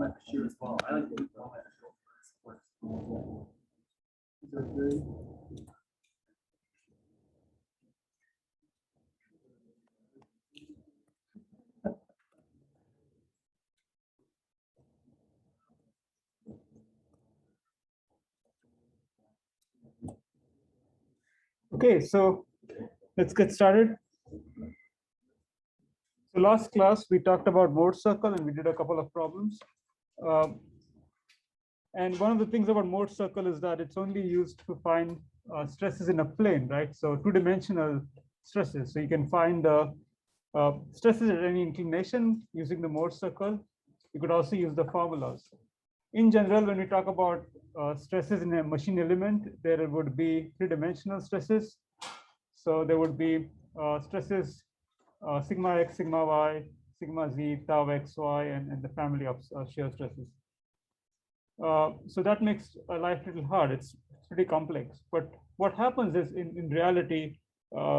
like shear as well. I like the format. Is that good? Okay, so let's get started. So last class we talked about Mohr circle and we did a couple of problems. And one of the things about Mohr circle is that it's only used to find stresses in a plane, right? So two-dimensional stresses. So you can find stresses at any inclination using the Mohr circle. You could also use the formulas. In general, when we talk about stresses in a machine element, there would be three-dimensional stresses. So there would be stresses sigma x, sigma y, sigma z, tau x, y, and the family of shear stresses. So that makes life a little hard. It's pretty complex. But what happens is, in reality,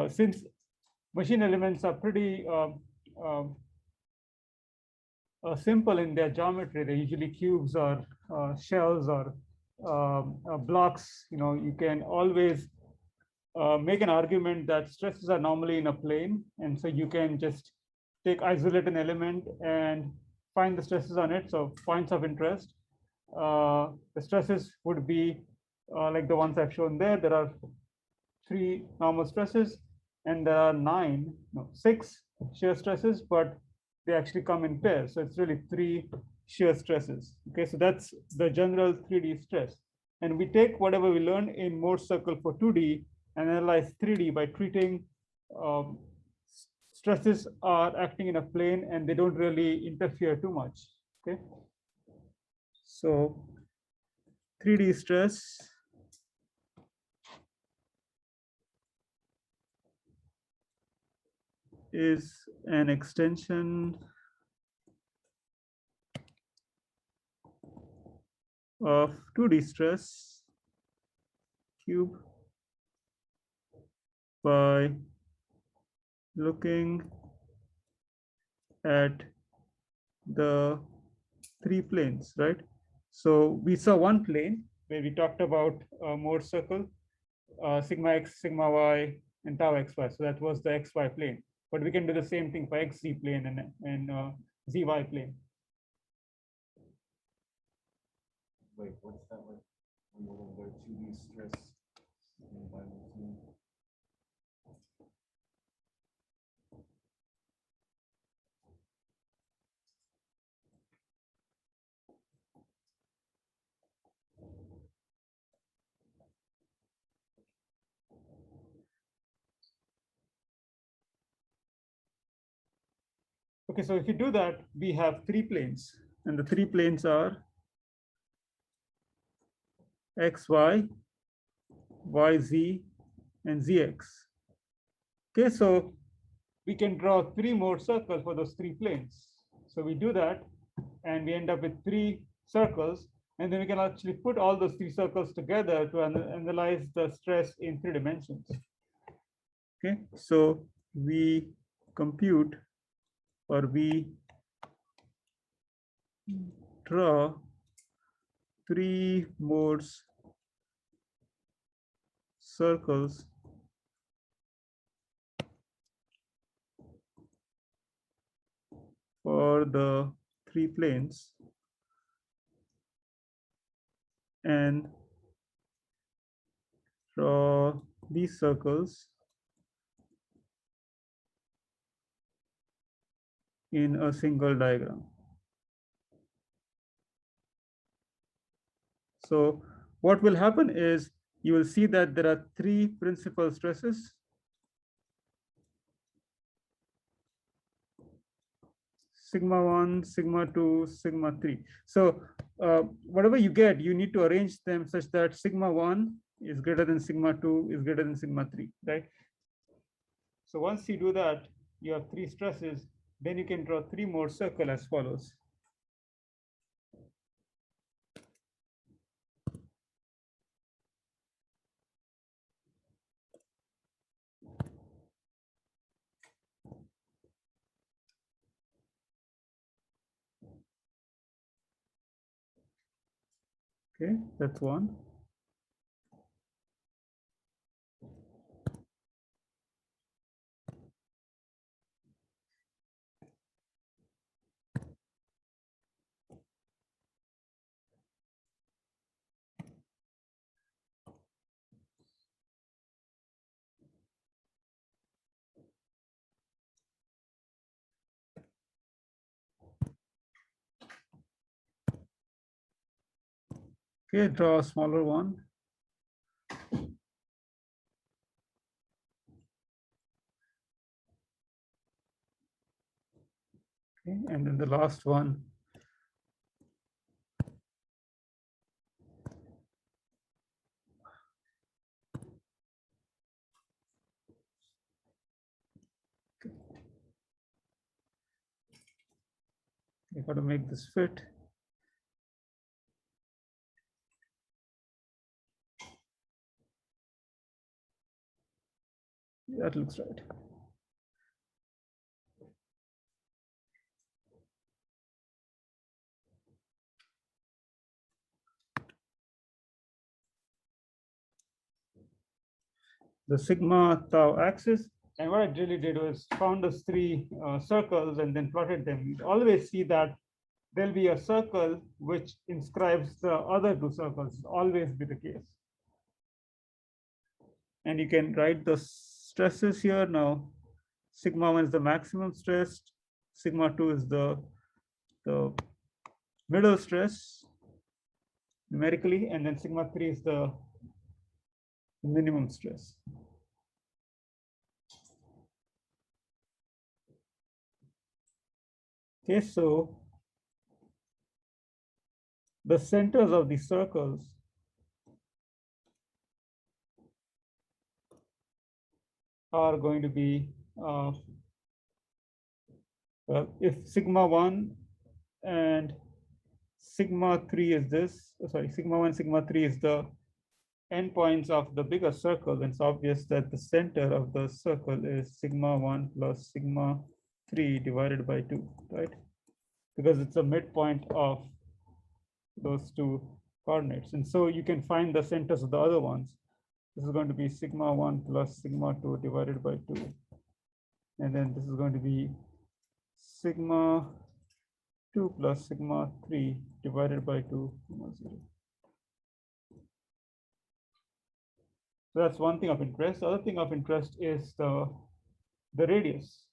since machine elements are pretty simple in their geometry, they're usually cubes or shells or blocks. You can always make an argument that stresses are normally in a plane, and so you can just isolate an element and find the stresses on it. So points of interest. The stresses would be like the ones I've shown there. There are 3 normal stresses, and there are 6 shear stresses, but they actually come in pairs. So it's really 3 shear stresses. Okay, so that's the general 3D stress. And we take whatever we learn in Mohr circle for 2D and analyze 3D by treating stresses are acting in a plane and they don't really interfere too much. Okay. So 3D stress is an extension of 2D stress cube by looking at the 3 planes, right? So we saw one plane where we talked about Mohr circle, sigma x, sigma y, and tau xy. So that was the xy plane. But we can do the same thing for xz plane and zy plane. Wait, what's that like? When we're going to go 2D stress. Okay, so if you do that, we have 3 planes, and the 3 planes are xy, yz, and zx. Okay, so we can draw 3 more circles for those 3 planes. So we do that, and we end up with 3 circles, and then we can actually put all those 3 circles together to analyze the stress in 3 dimensions. Okay, so we compute, or we draw 3 Mohrs circles for the 3 planes and draw these circles in a single diagram. So what will happen is you will see that there are 3 principal stresses. Sigma 1, sigma 2, sigma 3. So whatever you get, you need to arrange them such that sigma 1 is greater than sigma 2 is greater than sigma 3, right? So once you do that, you have 3 stresses, then you can draw 3 more circles as follows. Okay, that's one. Okay, draw a smaller one. Okay, and then the last one. You got to make this fit. That looks right. The sigma tau axis. And what I really did was found those three circles and then plotted them. You always see that there'll be a circle which inscribes the other two circles, always be the case. And you can write the stresses here now. Sigma 1 is the maximum stress, sigma 2 is the middle stress numerically, and then sigma 3 is the minimum stress. Okay, so the centers of the circles are going to be if sigma 1 and sigma 3 is this, sorry, sigma 1, sigma 3 is the endpoints of the bigger circle, then it's obvious that the center of the circle is sigma 1 plus sigma 3 divided by 2, right? Because it's a midpoint of those two coordinates. And so you can find the centers of the other ones. This is going to be sigma 1 plus sigma 2 divided by 2. And then this is going to be sigma 2 plus sigma 3 divided by 2, 0. So that's one thing of interest. The other thing of interest is the radius.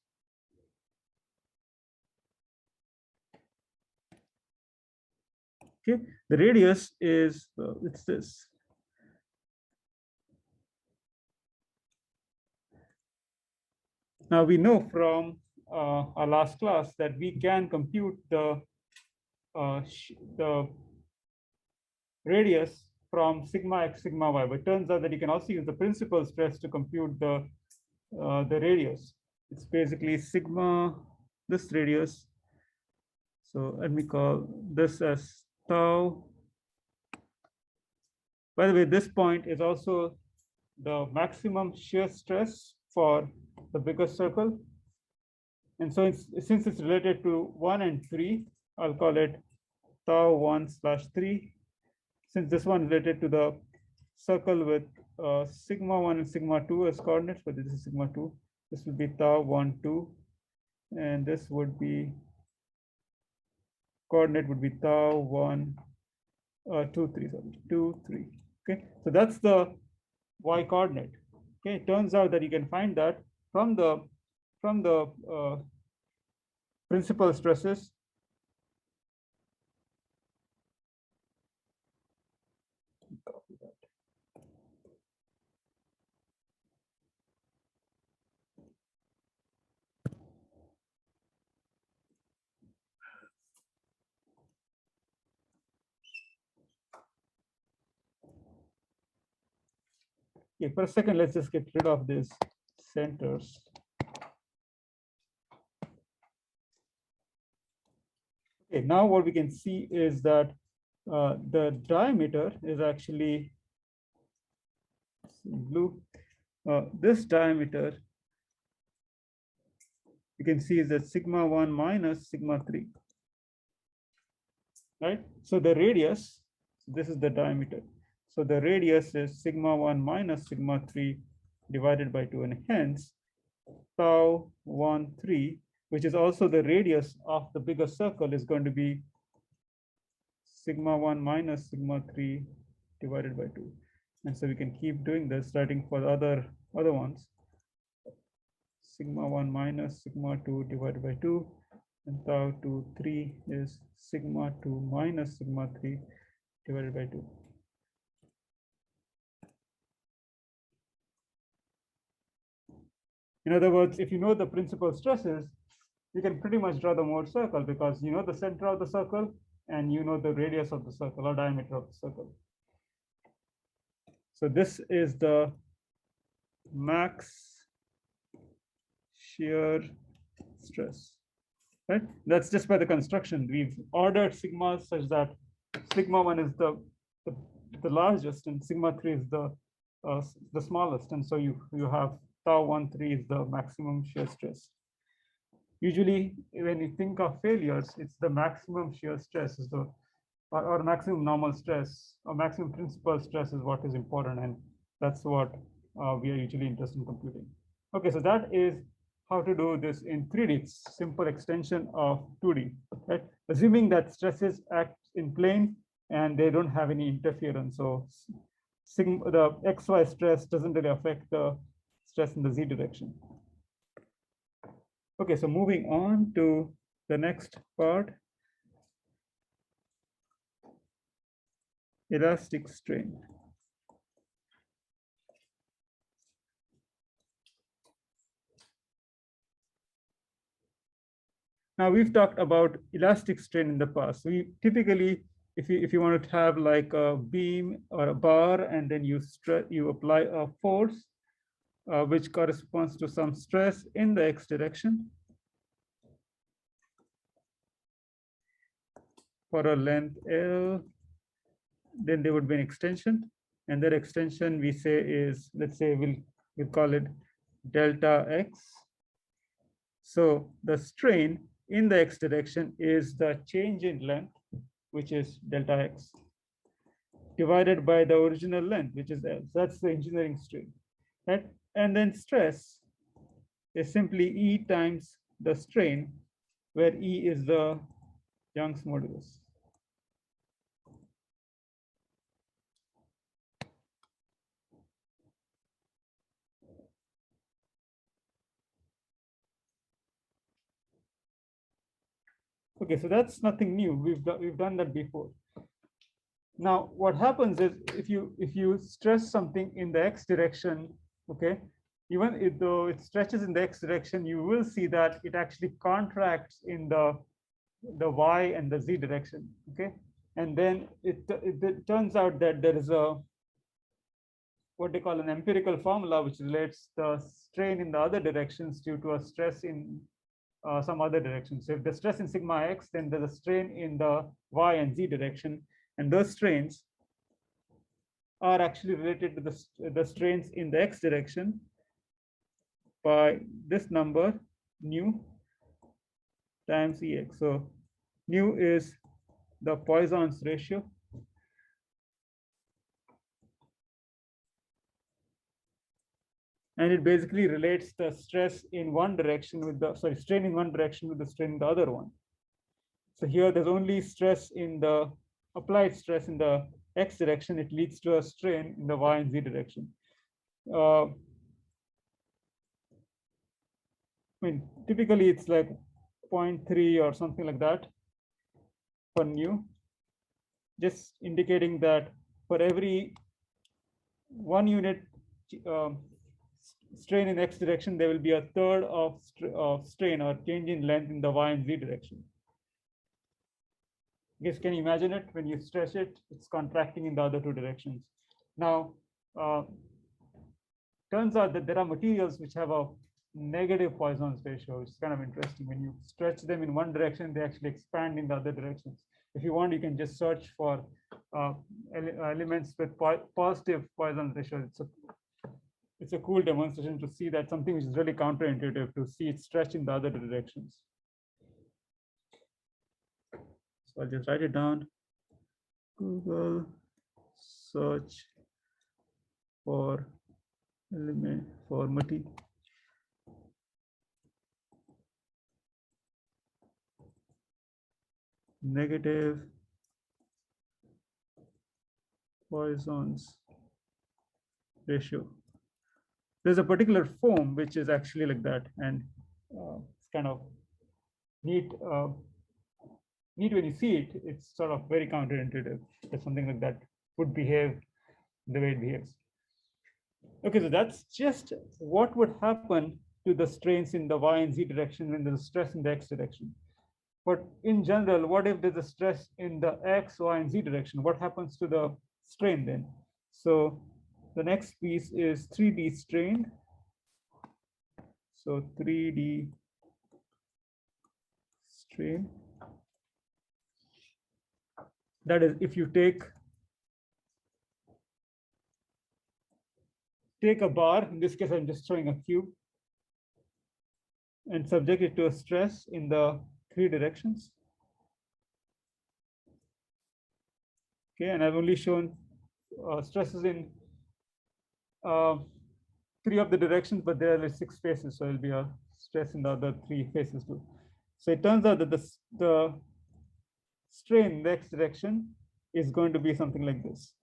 Okay, the radius is it's this. Now we know from our last class that we can compute the radius from sigma x sigma y, but it turns out that you can also use the principal stress to compute the radius. It's basically sigma this radius. So let me call this as tau. By the way, this point is also the maximum shear stress for the bigger circle. And so since it's related to 1 and 3, I'll call it tau 1/3. Since this one is related to the circle with sigma 1 and sigma 2 as coordinates, but this is sigma 2, this will be tau 1, 2. And this would be coordinate would be tau 1, 2, 3, sorry, 2, 3. Okay, so that's the y coordinate. Okay, it turns out that you can find that from the principal stresses. Okay, for a second, let's just get rid of these centers. Okay, now what we can see is that the diameter is actually blue. This diameter, you can see is that sigma 1 minus sigma 3. Right? So the radius This is the diameter. So the radius is sigma 1 minus sigma 3 divided by 2, and hence tau 1 3, which is also the radius of the bigger circle, is going to be sigma 1 minus sigma 3 divided by 2. And so we can keep doing this, writing for the other ones. Sigma 1 minus sigma 2 divided by 2, and tau 2 3 is sigma 2 minus sigma 3 divided by 2. In other words, if you know the principal stresses, you can pretty much draw the Mohr circle, because you know the center of the circle and you know the radius of the circle or diameter of the circle. So this is the max shear stress, right? That's just by the construction. We've ordered sigmas such that sigma 1 is the largest and sigma 3 is the smallest, and so you have tau 1 3 is the maximum shear stress. Usually, when you think of failures, it's the maximum shear stress is or maximum normal stress or maximum principal stress is what is important, and that's what we are usually interested in computing. Okay, so that is how to do this in 3D. It's simple extension of 2D, right? Assuming that stresses act in plane and they don't have any interference. So the XY stress doesn't really affect the stress in the Z direction. Okay, so moving on to the next part, elastic strain. Now we've talked about elastic strain in the past. We typically, if you want to have like a beam or a bar, and then you apply a force which corresponds to some stress in the x direction for a length L, then there would be an extension, and that extension we say is, let's say we'll call it delta x. So the strain in the x direction is the change in length, which is delta x, divided by the original length, which is L. So that's the engineering strain, right? And then stress is simply E times the strain, where E is the Young's modulus. Okay, so that's nothing new. We've done that before. Now, what happens is if you stress something in the x direction, okay, even though it stretches in the x direction, you will see that it actually contracts in the y and the z direction, okay, and then it turns out that there is a what they call an empirical formula which relates the strain in the other directions due to a stress in some other direction. So if the stress in sigma x, then there's a strain in the y and z direction, and those strains are actually related to the strains in the x direction by this number nu times ex. So nu is the Poisson's ratio, and it basically relates the stress in one direction with the strain in one direction with the strain in the other one. So here there's only stress in the applied stress in the x direction. It leads to a strain in the y and z direction. I mean, typically it's like 0.3 or something like that for nu, just indicating that for every 1 unit strain in x direction, there will be a third of strain or change in length in the y and z direction. Guess, can you imagine it? When you stretch it, it's contracting in the other two directions. Now, turns out that there are materials which have a negative Poisson's ratio, which is kind of interesting. When you stretch them in one direction, they actually expand in the other directions. If you want, you can just search for elements with positive Poisson's ratio. It's a cool demonstration to see that something which is really counterintuitive, to see it stretch in the other directions. So I'll just write it down. Google search for element for negative Poisson's ratio. There's a particular form which is actually like that, and it's kind of neat. Neat when you see it. It's sort of very counterintuitive that something like that would behave the way it behaves. Okay, so that's just what would happen to the strains in the y and z direction when there's stress in the x direction. But in general, what if there's a stress in the x, y, and z direction? What happens to the strain then? So the next piece is 3D strain. So 3D strain. That is, if you take a bar, in this case, I'm just showing a cube, and subject it to a stress in the 3 directions. Okay, and I've only shown stresses in 3 of the directions, but there are 6 faces, so it'll be a stress in the other 3 faces too. So it turns out that the strain in the x direction is going to be something like this,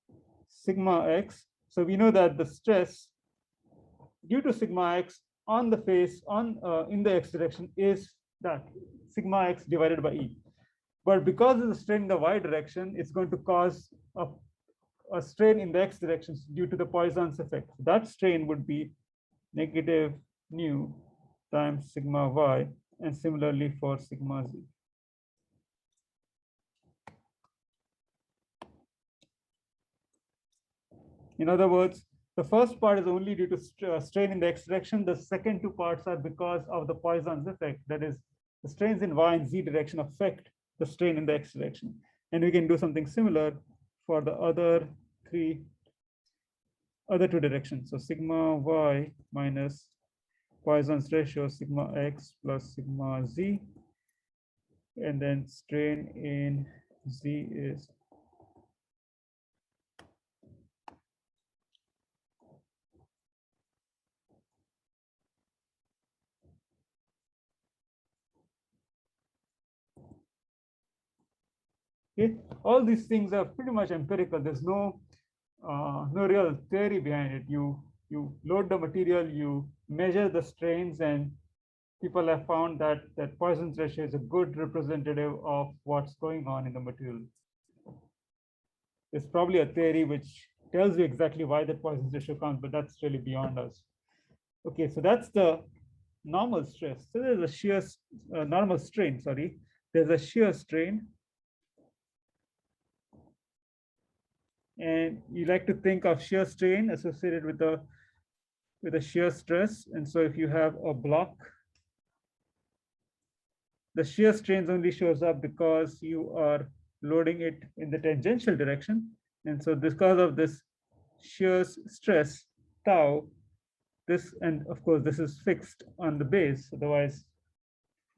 sigma x. So we know that the stress due to sigma x on the face in the x direction is that sigma x divided by e. But because of the strain in the y direction, it's going to cause a strain in the x direction due to the Poisson's effect. That strain would be negative nu times sigma y, and similarly for sigma z. In other words, the first part is only due to strain in the x direction. The second 2 parts are because of the Poisson's effect. That is, the strains in y and z direction affect the strain in the x direction. And we can do something similar for the other 2 directions. So sigma y minus Poisson's ratio sigma x plus sigma z, and then strain in z is okay. All these things are pretty much empirical. There's no real theory behind it. You load the material, you measure the strains, and people have found that Poisson's ratio is a good representative of what's going on in the material. There's probably a theory which tells you exactly why that Poisson's ratio comes, but that's really beyond us. Okay, so that's the normal stress. So there's a shear normal strain. Sorry, there's a shear strain. And you like to think of shear strain associated with a shear stress. And so if you have a block, the shear strain only shows up because you are loading it in the tangential direction. And so because of this shear stress tau, this, and of course this is fixed on the base, otherwise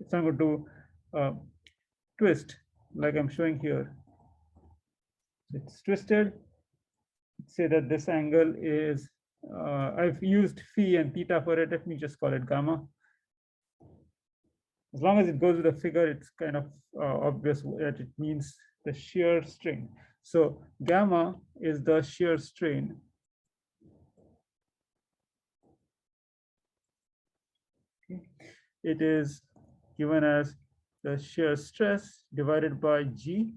it's not going to twist like I'm showing here. It's twisted. Say that this angle is, I've used phi and theta for it. Let me just call it gamma. As long as it goes with the figure, it's kind of obvious that it means the shear strain. So gamma is the shear strain. Okay. It is given as the shear stress divided by G,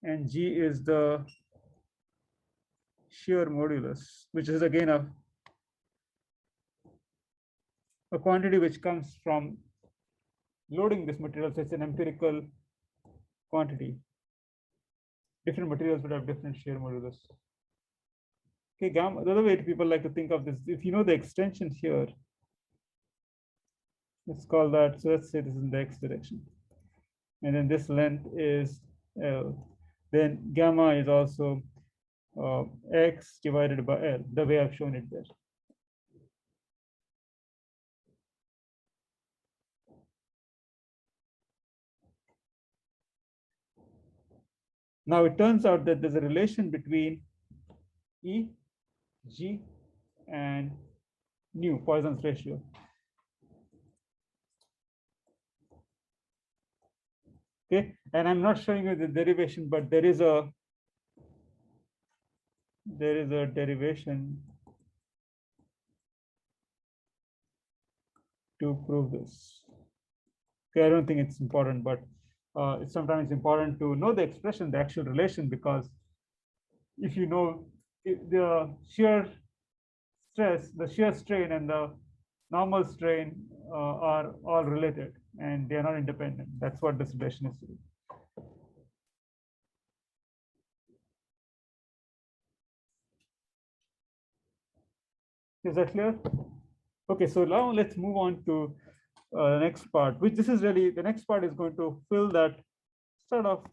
and G is the shear modulus, which is again a quantity which comes from loading this material. So it's an empirical quantity. Different materials would have different shear modulus. Okay, gamma, the other way people like to think of this, if you know the extension here, let's call that, so let's say this is in the x direction. And then this length is L. Then gamma is also x divided by L, the way I've shown it there. Now it turns out that there's a relation between E, G, and nu, Poisson's ratio. Okay, and I'm not showing you the derivation, but there is a derivation to prove this. Okay, I don't think it's important, but it's sometimes important to know the expression, the actual relation, because if you know the shear stress, the shear strain, and the normal strain are all related and they are not independent. That's what this relation is to do. Is that clear? Okay, so now let's move on to the next part, which this is really, the next part is going to fill that sort of